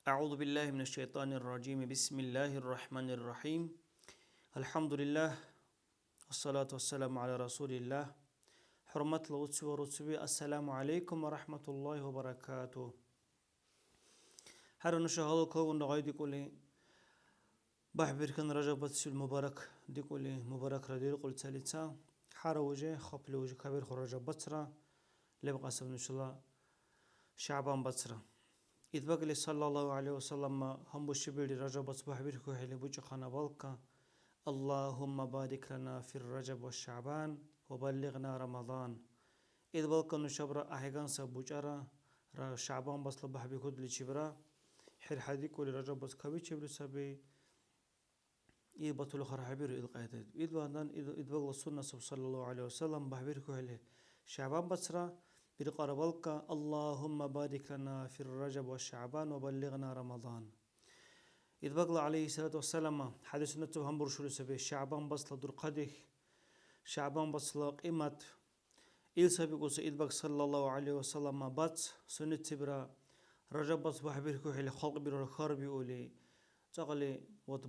أعوذ بالله من الشيطان الرجيم بسم الله الرحمن الرحيم الحمد لله والصلاة والسلام على رسول الله حرمة الوتس ورتبي السلام عليكم ورحمة الله وبركاته هر نشهد كون غاي ديكولي بحبر كان رجب المبارك ديكولي مبارك ردير قل ثالثا حار وجه خبل وجه كبير خرج بصرة لبقى سبن الله شعبان بصرة إذ بقى صلى الله عليه وسلم هم بشبير رجب أصبح بيركو هلي بوجه خنا بالكا اللهم بارك لنا في الرجب والشعبان وبلغنا رمضان إذ بلقى نشبر أحيان سبوجرا را شعبان بس لبح بيكود لشبرا حر حديك ولي رجب بس كوي شبر سبي إذ بطل خرحبير إذ قاعدة إذ بعدان إذ بقى السنة صلى الله عليه وسلم بحبيركو هلي شعبان بسرا بالقربلك اللهم بارك لنا في الرجب والشعبان وبلغنا رمضان إذ بقى عليه الصلاة والسلام حديث نتو هم برشول سبي شعبان بس لدر قدح شعبان بس لقيمة إل سبيقوس إذ بقى صلى الله عليه وسلم بات سنة تبرا رجب بس بحبيركو هلي خلق بيرو خاربي أولي تقلي وات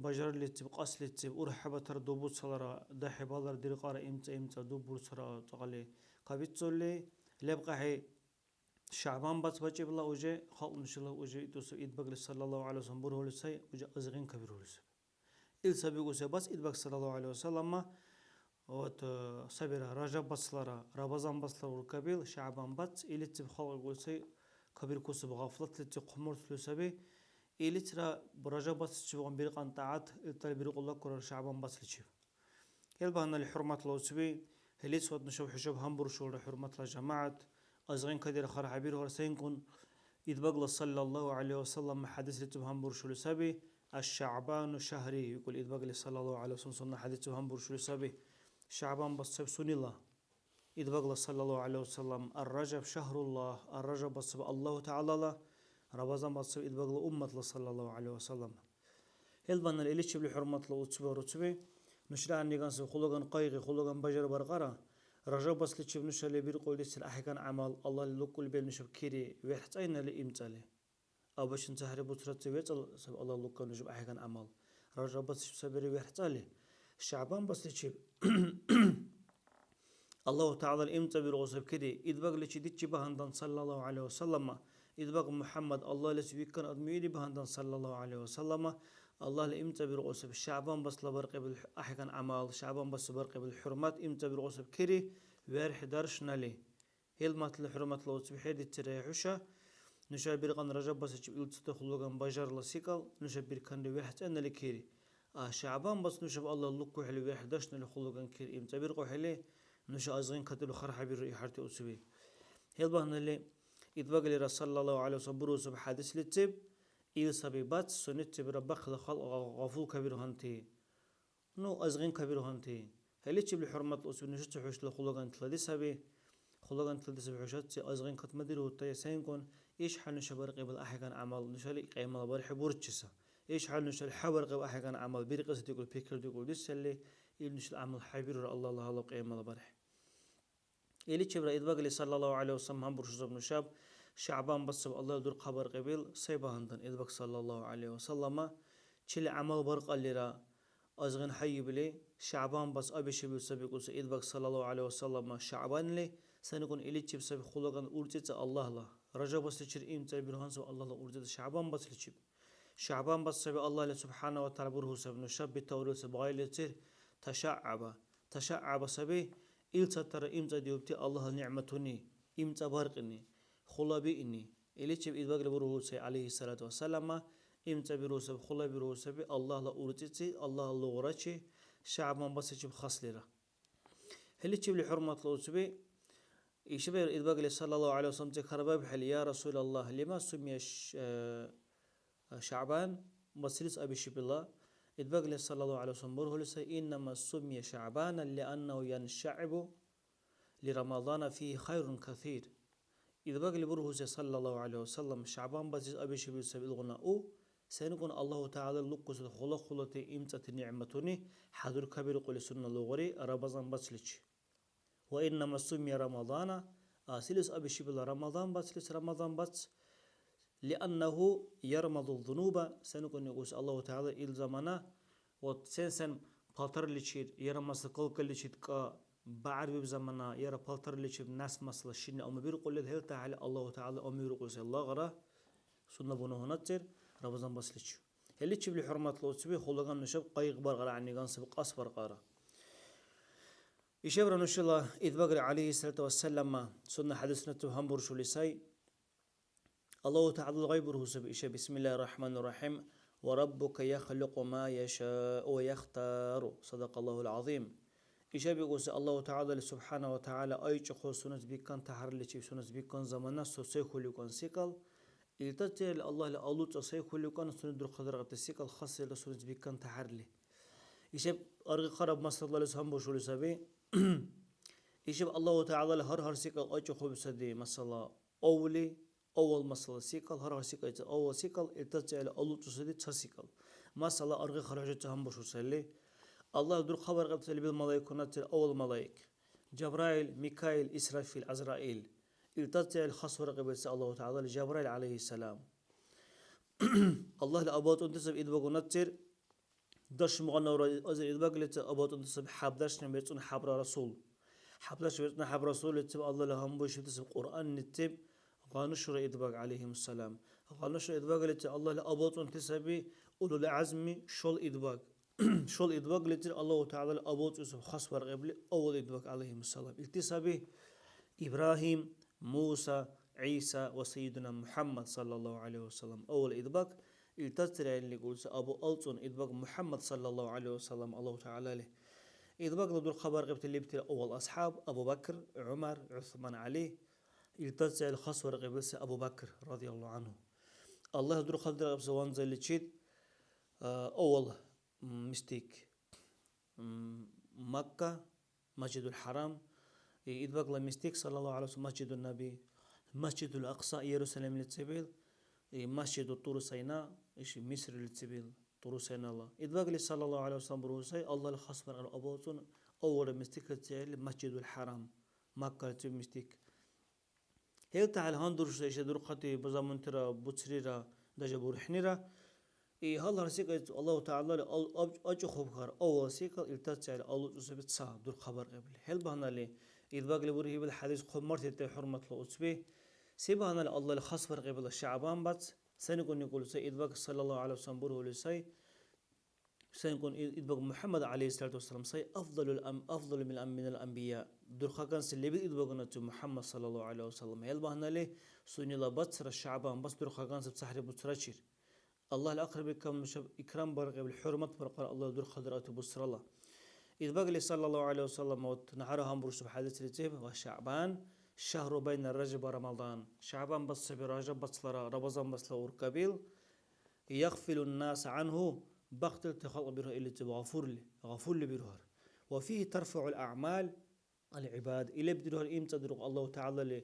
بجر اللي تبقى أصل تب أرحب تر دوبوت سلرا دحي بالر ديرقارا إمتى دوبور سرا تقلي قبيتولي لبقى هي شعبان بس بجيب الله وجه خلق إن شاء الله وجه توسو إد بقى صلى الله عليه وسلم بره لسه وجه أزغين كبير لسه إل سبيقوس بس إد بقى صلى الله عليه وسلم ما وات سبيرا رجب بس لرا رمضان بس لرا كبير شعبان بس إلي تب خلق لسه كبير كوس بغفلة لتقمر لسه إلي ترى برجب بس تشوفون بيرقان طاعات ترى بيرق الله كرر شعبان بس لتشوف يلبهنا لحرمة الله سبي هليس ود نشوف حجاب همبر شول حرمة الجماعة أزغين كدير خر عبير ورسين كن إذ بقى صلى الله عليه وسلم حديث لتب همبر شول سبي الشعبان شهري يقول إذ بقى صلى الله عليه وسلم حديث همبر شول سبي شعبان بس سن الله إذ بقى صلى الله عليه وسلم الرجب شهر الله الرجب بس الله تعالى الله رمضان بس إذ بقى أمة صلى الله عليه وسلم هلبنا الإليش بحرمة الله وتسبه نشرع النجاس خلقان قايغ خلقان بجر برقرة رجب بس لتشوف نشر اللي بيرقول لسه أحكان عمل الله اللي كل بين نشوف كيري ويحتاجنا لإمتاله أو باش نتهرب وترتب ويتل سب الله اللي كل نشوف أحكان عمل رجب بس سبري ويحتاجله شعبان بس لتشوف الله تعالى الإمتى برغصب كده إذ بقى لتشديد بهندن صلى الله عليه وسلم إذ بقى محمد الله لسوي كان أدميري بهندن صلى الله عليه وسلم الله الإمتى برغصب الشعبان بس لبرق بالأحكام عمل شعبان بس برق بالحرمات إمتى برغصب كده ويرح درشنا لي هلمت الحرمات لو تبحيد التريحوشة نشابر قن رجب بس تقول تدخلوا بجر لسيكل نشابر كان لواحد أنا لكيري شعبان بس نشاب الله لكو حلو واحد درشنا لخلوا كير إمتى برقو حلي نشا أزغين كتلو خرح بري حرتي أسبي هلبهن اللي إذ بقى رسول الله عليه وسلم بروز بحادث للتب إذ سبيبات سنت بربخ لخلق غفول كبير هنتي نو أزغين كبير هنتي هل تجيب لحرمة الأسبوع نشوف حوش لخلقان تلدي سبي خلقان تلدي سبي حوشات أزغين كت مدير وتي سينكون إيش حال نشبر قبل أحكان عمل نشالي قيمة برح بورتشسا إيش حال نشال حبر قبل أحكان عمل بيرقص تقول بيكر تقول دسلي إل نشال عمل حبير الله الله قيمة برح إلي تجيب إذ بقى صلى الله عليه وسلم هم برشوز بن شاب شعبان بس الله يدور خبر قبل سيبهندن إذ بقى صلى الله عليه وسلم تشيل عمل برق اللي را أزغن حي بلي شعبان بس أبي شبيل سبيق إذ بقى صلى الله عليه وسلم شعبان لي سنكون إلي تجيب سبيق خلقان أورتيت الله لا رجب بس تشير إيم تبير هانس الله لا أورتيت شعبان بس تجيب شعبان بس سبيق الله سبحانه وتعالى بره سبن شاب بالتوريث بغاية تصير تشعب سبي إلتا ترى إمتى ديوبتي الله نعمتني إمتى بارقني خلابيني إلي تجيب إذ بقى بره عليه الصلاة والسلام إمتى بروسب خلا بروسب الله لا أورتيتي الله لا غرتي شعب من بس يجيب خصلرة هل تجيب لي حرمة الأسبوع يشبه إذ بقى صلى الله عليه وسلم تكرباب حل يا رسول الله لما سمي شعبان بسلس أبي شب الله إذ بقى صلى الله عليه وسلم بره لسه إنما سمي شعبان لأنه ينشعب لرمضان فيه خير كثير إذ بقى بره صلى الله عليه وسلم شعبان بس أبي شب سبيل الغناء سنكون الله تعالى لقص خلقة إمتى نعمتني حضر كبير قل سنة لغري رمضان بسلج وإنما سمي رمضان سلس أبي شبل رمضان بسلس رمضان بس لأنه يرمض الذنوب سنكون يقول الله تعالى إلزامنا وتسنسن بالتر لشيد يرمس قلق لشيد كا بعرب بزمنا يرى بالتر لشيد ناس مسلا الشين أو مبير قل هل تعالى الله تعالى أمير قوس الله غرا سنة بنو هناتر ربزان بس لشيو اللي تشوف لي حرمات لو تسوي خلقان نشوف قيق برغر عني قان سبق أصفر قارة يشبر إن شاء الله إذ بقر عليه الصلاة والسلام سنة حدثنا هم برشو لساي الله تعالى الغيبر هو بسم الله الرحمن الرحيم وربك يخلق ما يشاء ويختار صدق الله العظيم إيش بيقول الله تعالى سبحانه وتعالى أي شخص سنة بيكان تحر لشيء سنة بيكان زمانه سوسيخ ليكون سيكل إلتجل الله لألوت سيخ ليكون سنة در قدرة السيكل خاصة لسنة بيكان تحر لي إيش أرجع قرب مصر الله لسهم بشول سبي إيش الله تعالى هر سيكل أي شخص بسدي مثلا أول مسألة سيكل هر سيكل أول سيكل إلتجل ألوت سدي تسيكل مثلا أرجع خرجت هم بشول سلي الله يدور خبر قبل تلبي الملائكة نتر أول ملائك جبرائيل ميكائيل إسرافيل عزرائيل التجل الخصور قبل الله تعالى لجبرائيل عليه السلام الله لأبوت أنتسب إدباغ نتر درش مغنى أزر إدباغ لت أبوت أنتسب حبداش نبيتون حبر رسول حبداش نبيتون حبر رسول لتب الله لهم بوش يتسب قرآن نتب غانشر إدباغ عليهم السلام غانشر إدباغ لت الله لأبوت أنتسب أولو العزم شول إدباغ شول إدباغ لتر الله تعالى أبوت يوسف خصبر قبل أول إدباغ عليهم السلام التسابه إبراهيم موسى عيسى وسيدنا محمد صلى الله عليه وسلم أول إدباغ التسر اللي يقول أبو ألطن إدباغ محمد صلى الله عليه وسلم الله تعالى له إدباغ لدور خبر قبل اللي بتر أول أصحاب أبو بكر عمر عثمان علي التسر الخصبر قبل أبو بكر رضي الله عنه الله يدور خبر قبل وانزل لتشيد أول مستيك مكة مسجد الحرام إدباغ مستيك صلى الله عليه وسلم مسجد النبي مسجد الأقصى يروشلم للسبيل مسجد الطور سيناء إيش مصر للسبيل طور سيناء الله إدباغ صلى الله عليه وسلم بروسي الله الخصبر على أبوتون أول مستيك مسجد الحرام مكة مستيك هل تعال هندور إيش دور خطي بزمن ترى بتصريرا دجبور حنيرا هل هرسيك الله تعالى أجو خبر أول سيكل التجل الله جزبت سا دور خبر قبل هل بهنا لي إذ لبره بالحديث خمرت حرمة الأسبة سيبهنا الله الخصبر قبل الشعبان بس سنكون يقول سي إذ صلى الله عليه وسلم بره لسي سنكون إذ محمد عليه الصلاة والسلام سي أفضل من الأنبياء دور خكان سلبي إذ محمد صلى الله عليه وسلم هل بهنا لي سني لا بتصر الشعبان بس دور خكان سبسحر بتصرشير الله الأقرب كم إكرام برق بالحرمة برقر الله دور خضرات بصر الله إذ بقى صلى الله عليه وسلم نهارهم برسول حديث رتيب وشعبان شهر بين الرجب ورمضان شعبان بس برجب بس رمضان بس لوركبيل يغفل الناس عنه بقت التخلق بره إلى غفور لي بره وفيه ترفع الأعمال العباد إلى بدره إمتى درق الله تعالى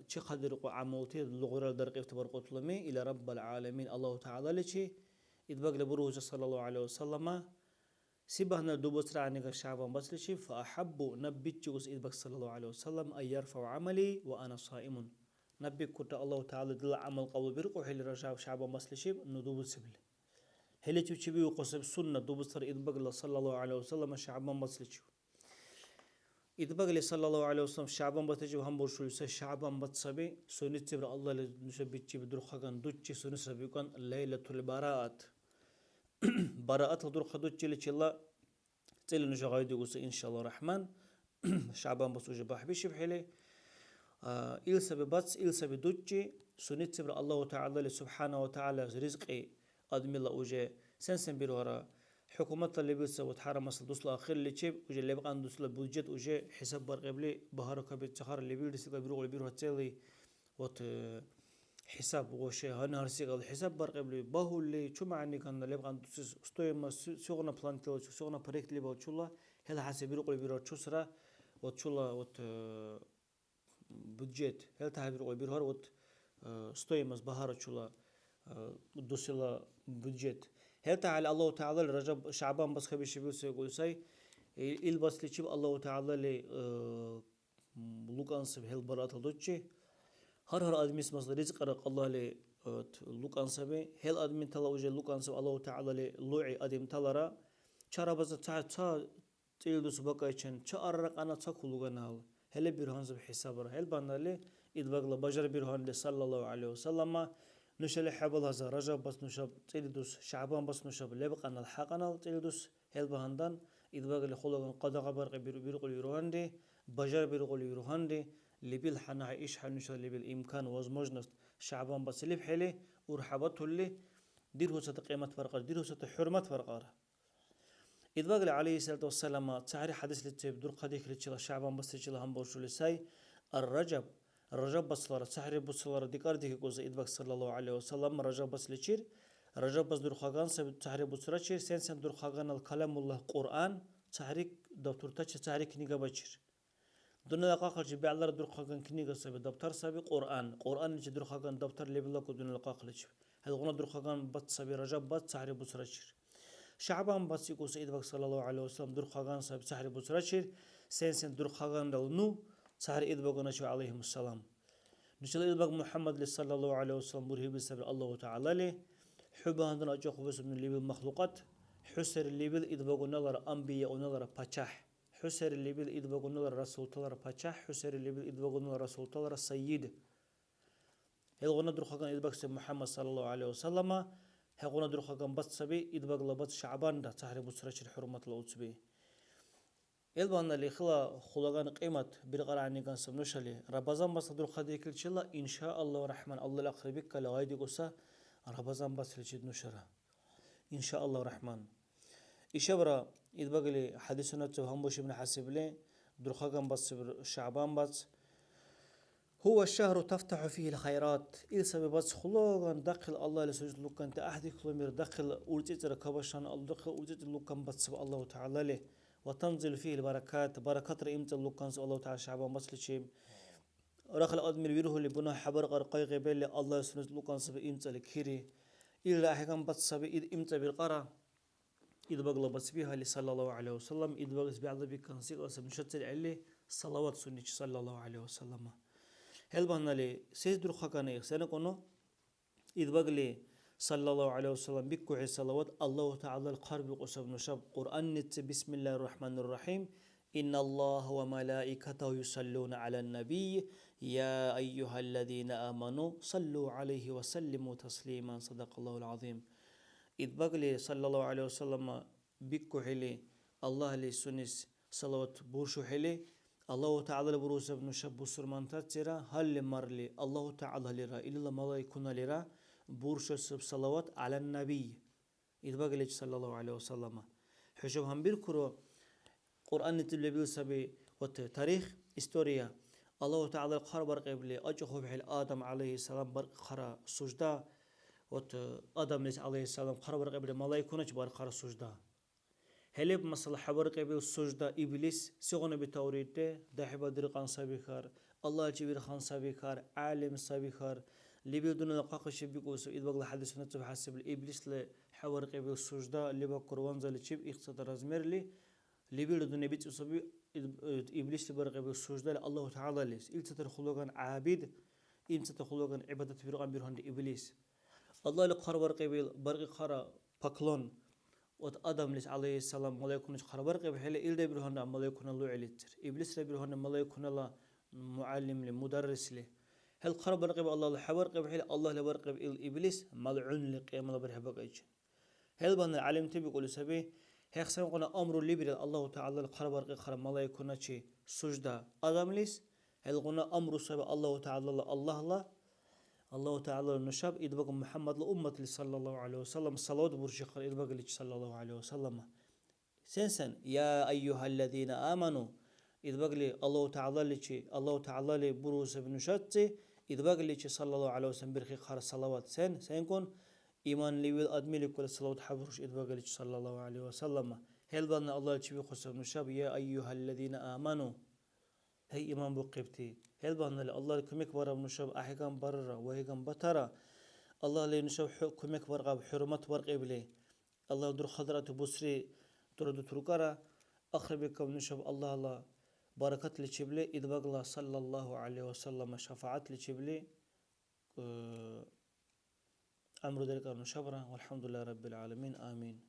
چه قدر عملتي لغرا درق تبرقت لمي إلى رب العالمين الله تعالى لشي إدباق لبروج صلى الله عليه وسلم سيبهنا دوبسر عنك الشعبان بس لشي فأحب نبي جوز إدباق صلى الله عليه وسلم أن يرفع عملي وأنا صائم نبي كنت الله تعالى دل عمل قبل برقو حل رجع شعبان بس لشي ندوب سبل هل تشبي وقصب سنة دوبسر إدباق صلى الله عليه وسلم شعبان بس لشي إدباغ صلى الله عليه وسلم شعبان بتجيب هم برشلو شعبان بتصبي سنة تبر الله لنشبي تجيب در خان دوتشي سنة سبي كان ليلة البراءات براءات در خدوتشي لشلا تل نشغايد يقول إن شاء الله الرحمن شعبان بس وجه بحبي شبحلي إل سبي باتس إل سبي دوتشي سنة تبر الله تعالى سبحانه وتعالى رزقي أدم الله وجه سنسن بيرورا حكومة اللي بتسوي حرم مصر دوس الأخير اللي تجيب وجه اللي بقى ندوس البودجت وجه حساب برقبلي بهارك بتشخر اللي بيرسل اللي بيروح تسوي وت حساب وشيء هنهار سيقال حساب برقبلي باهو اللي شو معني كان اللي بقى ندوس استوي ما سوغنا بلان تلو سوغنا بريك اللي بقول هلا حسب بيروح اللي بيروح شو سرا وتشولا وت بودجت هل تعرف بيروح بيروح وت استوي ما بهار تشولا دوس لا بودجت هل تعالى الله تعالى رجب شعبان بس خبيش يقول سي البس لي الله تعالى لي لوكانس بهال برات دوتشي هر آدمیس مثلا رزق رق الله له لوکان سبه هل آدمی تلا وجه لوکان سب الله تعالی له لوعي آدم تلا را چرا بز تا تيلدوس بقايشن چا أرق أنا تا كلوغنال هل بيرهان سب حساب را هل بندالي إدباغلا بجر بيرهان صلى الله عليه وسلم نشل حبل هذا رجب بس نشب تيلدوس شعبان بس نشب لبق أنا الحق أنا تيلدوس هل بهندان إدباغلا خلوغن قدغ برق بيرقل يروهان دي بجر بيرقل يروهان دي لبيل حنا عيش حنشل لبيل إمكان وزمجنس شعبان بس لب حلي ورحبته اللي دير هو قيمة فرقة دير هو حرمة فرقة إدباغ عليه الصلاة والسلام تعري حديث لتجيب دور قديك لتشلا شعبان بس تشلا هم بوشو لساي الرجب بس لارا تعري بس لارا ديكار ديك جوز إدباغ صلى الله عليه وسلم رجب بس لتشير رجب بس دور خاغان سب تعري بس رتشير سن دور خاغان الكلام الله قرآن تعري دكتور تش تعري كنيجا بتشير دون القاقل جب على دور خاغان كنيجا سب دكتور سب قرآن اللي دور خاغان دكتور اللي بلا كدون القاقل جب هذا غنا دور خاغان بس سب رجب بس تعري بس رتشير شعبان بس يقول سيد بك صلى الله عليه وسلم در خاغان صاحب سحر بوسراشير سن در خاغان دلنو سحر إيد بقنا شو عليهم السلام نشل إيد بق محمد صلى الله عليه وسلم بره بسبب الله تعالى له حب عندنا أجاق بس من اللي بالمخلوقات حسر اللي بال إيد بقنا نظر أنبياء ونظر بتشح حسر اللي بال إيد بقنا نظر رسول الله بتشح حسر اللي بال إيد بقنا نظر رسول الله السيد هل غنا در خاغان إيد بق محمد صلى الله عليه وسلم هقونا در خاگم بس سبي إدباغ لبس شعبان ده تحري بسرعة الحرمة الأوتبي البانا اللي خلاغان قيمة بالقرآن كان سبنوشلي ربازان بس در خديك الشلا إن شاء الله الرحمن الله الأقربك لغاية قصة ربازان بس لشيد نشرة إن شاء الله الرحمن إشبرا إدباغ لي حديثنا تفهم بوش ابن حسب لي در خاگم بس شعبان بس هو الشهر تفتح فيه الخيرات إذا سبب بس خلاص دخل الله لسجد لك أنت أحد كلمة دخل أرجت ركبشان الله دخل أرجت لك بس الله تعالى له وتنزل فيه البركات بركات رئيمة لك الله تعالى شعبان بس لشيء رخل أدمر ويره لبنا حبر قرقي قبل الله سجد لك أنت بإمتى لكيري إلا أحكام بس سبب إذ إمتى بالقرة إذ بغلا بس بها صلى الله عليه وسلم إذ بغلا بعد بكان سيق سبنشتر عليه صلوات سنة صلى الله عليه وسلم هل بهنالي سيدر خاكاني سنة كونو إدباغلي صلى الله عليه وسلم بكوع الصلوات الله تعالى القرب قصب نشاب قرآن نت بسم الله الرحمن الرحيم إن الله وملائكته يصلون على النبي يا أيها الذين آمنوا صلوا عليه وسلموا تسليما صدق الله العظيم إدباغلي صلى الله عليه وسلم بكوع الله لي سنس صلوات بورشو حلي الله تعالى بروز ابن شاب سرمان تاتيرا هل مرلي الله تعالى لرا إلا ملايكنا لرا بورش سب صلوات على النبي إذ بقى صلى الله عليه وسلم حجب هم بيركرو قرآن تبلي سبي وتاريخ إستوريا الله تعالى قرب قبل أجخو بحال آدم عليه السلام برق خرا سجدا آدم عليه السلام قرب قبل ملايكنا برق خرا سجدا هلب مثلا حبر قبل السجدة إبليس سيغنا بتوريته دحبة درقان سابقار الله جبير خان سابقار عالم سابقار اللي بيدون القاقش بيقوس إذ بقى الحديث نتبع حسب الإبليس لحبر قبل السجدة اللي بقى وانزل تشيب اقتصاد رزمير اللي بيدون بيت أصبي إبليس لبر قبل السجدة الله تعالى ليس إل تدخلوغان عابد إن تدخلوغان عبادة برقان بيرهان إبليس الله لقرب قبل برق خرا بكلون وآدم عليه السلام ملايكون خربر قبل حلا إلدا بيرهن ملايكون الله عليتر إبليس بيرهن ملايكون الله معلم له مدرس له هل خربر قبل الله الحبر قبل حلا الله لبر قبل إبليس ملعون لقيام الله برحبك أيش هل بنا علم تبي يقول سبي هيخسر قلنا أمر لبر الله تعالى الخربر قبل خرب ملايكون شيء سجدة آدم ليس هل قلنا أمر سبي الله تعالى الله تعالى النشاب إدبق محمد لأمة صلى الله عليه وسلم صلوات برشقر إدبق صلى الله عليه وسلم سنسن يا أيها الذين آمنوا إدبق الله تعالى لي بروس بن شتي إدبق صلى الله عليه وسلم برخي خار صلوات سنكون إيمان لي والأدمي لكل صلوات حبرش إدبق صلى الله عليه وسلم هل بنا الله تشبي خص بن شاب يا أيها الذين آمنوا هي إمام بقبتي هل بنا الله كمك برا نشاب أحكام برا وهيكم بترى الله لي نشاب كمك برا بحرمة برا قبله الله در خضرة بصري ترد تركرا أخربكم نشاب الله بركة لشبلي إذ بقلا صلى الله عليه وسلم شفاعة لشبلي أمر ذلك شبرا، والحمد لله رب العالمين، آمين.